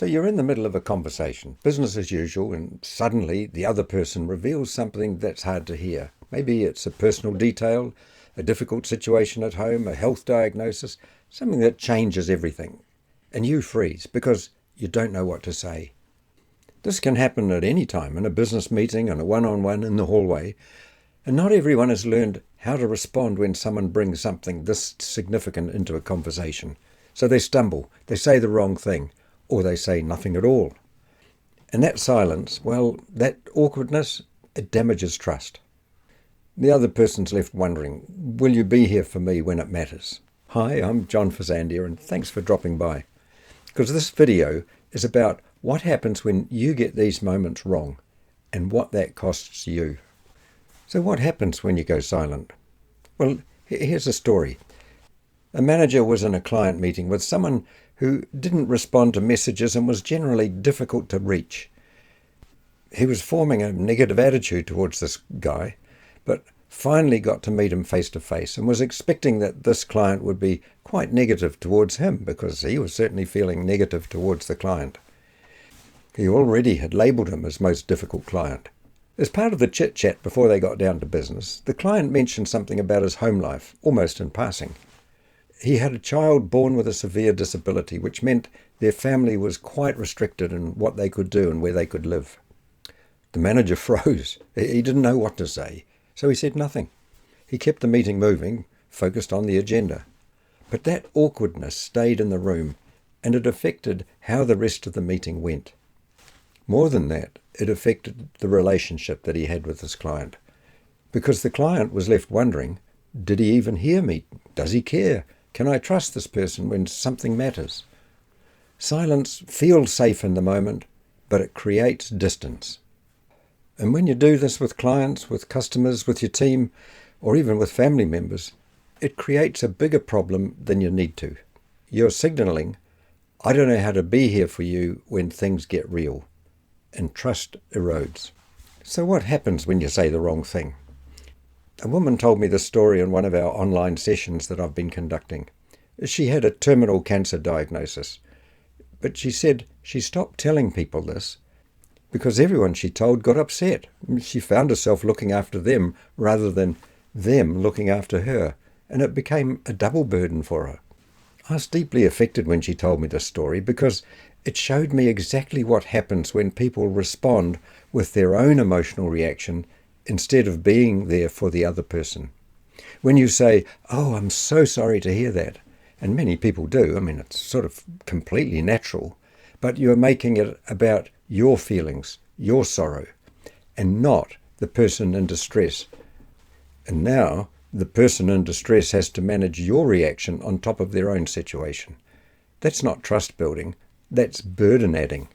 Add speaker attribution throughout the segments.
Speaker 1: So you're in the middle of a conversation, business as usual, and suddenly the other person reveals something that's hard to hear. Maybe it's a personal detail, a difficult situation at home, a health diagnosis, something that changes everything. And you freeze because you don't know what to say. This can happen at any time, in a business meeting, in a one-on-one, in the hallway. And not everyone has learned how to respond when someone brings something this significant into a conversation. So they stumble, they say the wrong thing, or they say nothing at all. And that silence, well, that awkwardness, it damages trust. The other person's left wondering, will you be here for me when it matters? Hi, I'm John Fazandia, and thanks for dropping by. Because this video is about what happens when you get these moments wrong and what that costs you. So what happens when you go silent? Well, here's a story. A manager was in a client meeting with someone who didn't respond to messages and was generally difficult to reach. He was forming a negative attitude towards this guy, but finally got to meet him face to face and was expecting that this client would be quite negative towards him because he was certainly feeling negative towards the client. He already had labelled him as most difficult client. As part of the chit-chat before they got down to business, the client mentioned something about his home life, almost in passing. He had a child born with a severe disability, which meant their family was quite restricted in what they could do and where they could live. The manager froze. He didn't know what to say, so he said nothing. He kept the meeting moving, focused on the agenda. But that awkwardness stayed in the room, and it affected how the rest of the meeting went. More than that, it affected the relationship that he had with his client, because the client was left wondering, did he even hear me? Does he care? Can I trust this person when something matters? Silence feels safe in the moment, but it creates distance. And when you do this with clients, with customers, with your team, or even with family members, it creates a bigger problem than you need to. You're signaling, I don't know how to be here for you when things get real, and trust erodes. So what happens when you say the wrong thing? A woman told me this story in one of our online sessions that I've been conducting. She had a terminal cancer diagnosis, but she said she stopped telling people this because everyone she told got upset. She found herself looking after them rather than them looking after her, and it became a double burden for her. I was deeply affected when she told me this story because it showed me exactly what happens when people respond with their own emotional reaction instead of being there for the other person. When you say, oh, I'm so sorry to hear that, and many people do, it's sort of completely natural, but you're making it about your feelings, your sorrow, and not the person in distress. And now the person in distress has to manage your reaction on top of their own situation. That's not trust building, that's burden adding.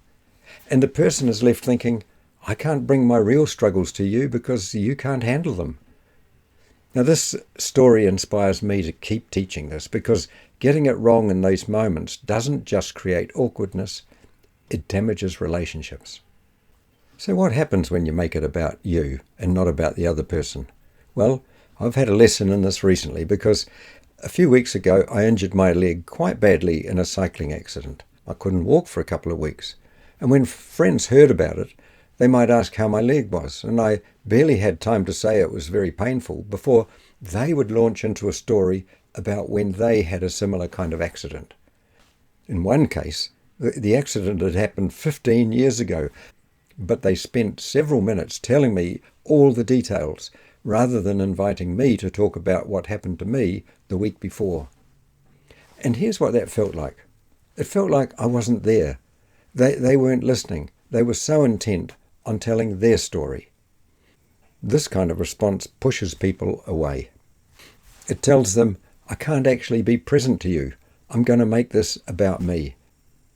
Speaker 1: And the person is left thinking, I can't bring my real struggles to you because you can't handle them. Now this story inspires me to keep teaching this because getting it wrong in those moments doesn't just create awkwardness, it damages relationships. So what happens when you make it about you and not about the other person? Well, I've had a lesson in this recently because a few weeks ago I injured my leg quite badly in a cycling accident. I couldn't walk for a couple of weeks. And when friends heard about it, they might ask how my leg was, and I barely had time to say it was very painful before they would launch into a story about when they had a similar kind of accident. In one case, the accident had happened 15 years ago, but they spent several minutes telling me all the details rather than inviting me to talk about what happened to me the week before. And here's what that felt like. It felt like I wasn't there. They weren't listening. They were so intent on telling their story. This kind of response pushes people away. It tells them, I can't actually be present to you. I'm going to make this about me.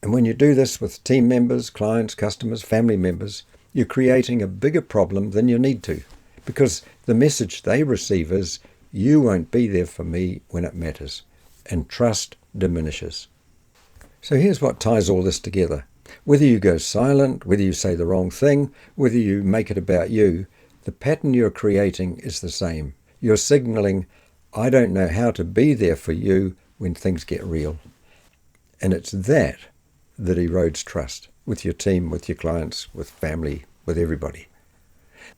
Speaker 1: And when you do this with team members, clients, customers, family members, you're creating a bigger problem than you need to, because the message they receive is, you won't be there for me when it matters, and trust diminishes. So here's what ties all this together. Whether you go silent, whether you say the wrong thing, whether you make it about you, the pattern you're creating is the same. You're signaling, I don't know how to be there for you when things get real. And it's that that erodes trust with your team, with your clients, with family, with everybody.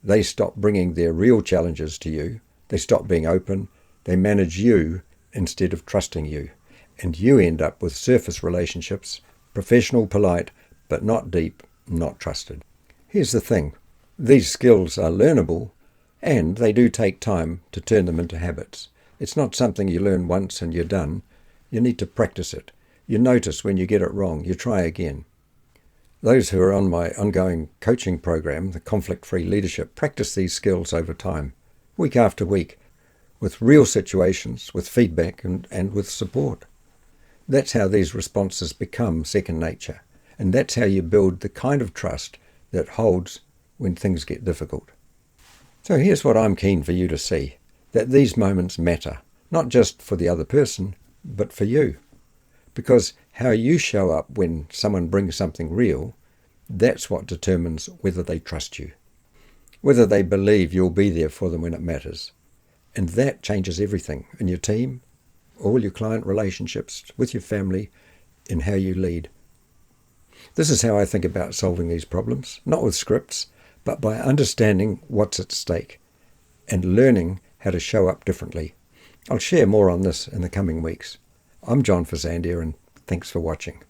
Speaker 1: They stop bringing their real challenges to you. They stop being open. They manage you instead of trusting you. And you end up with surface relationships, professional, polite, but not deep, not trusted. Here's the thing. These skills are learnable, and they do take time to turn them into habits. It's not something you learn once and you're done. You need to practice it. You notice when you get it wrong. You try again. Those who are on my ongoing coaching program, the Conflict-Free Leadership, practice these skills over time, week after week, with real situations, with feedback and with support. That's how these responses become second nature. And that's how you build the kind of trust that holds when things get difficult. So here's what I'm keen for you to see, that these moments matter, not just for the other person, but for you. Because how you show up when someone brings something real, that's what determines whether they trust you, whether they believe you'll be there for them when it matters. And that changes everything in your team, all your client relationships, with your family, in how you lead. This is how I think about solving these problems, not with scripts, but by understanding what's at stake and learning how to show up differently. I'll share more on this in the coming weeks. I'm John Fazandia, and thanks for watching.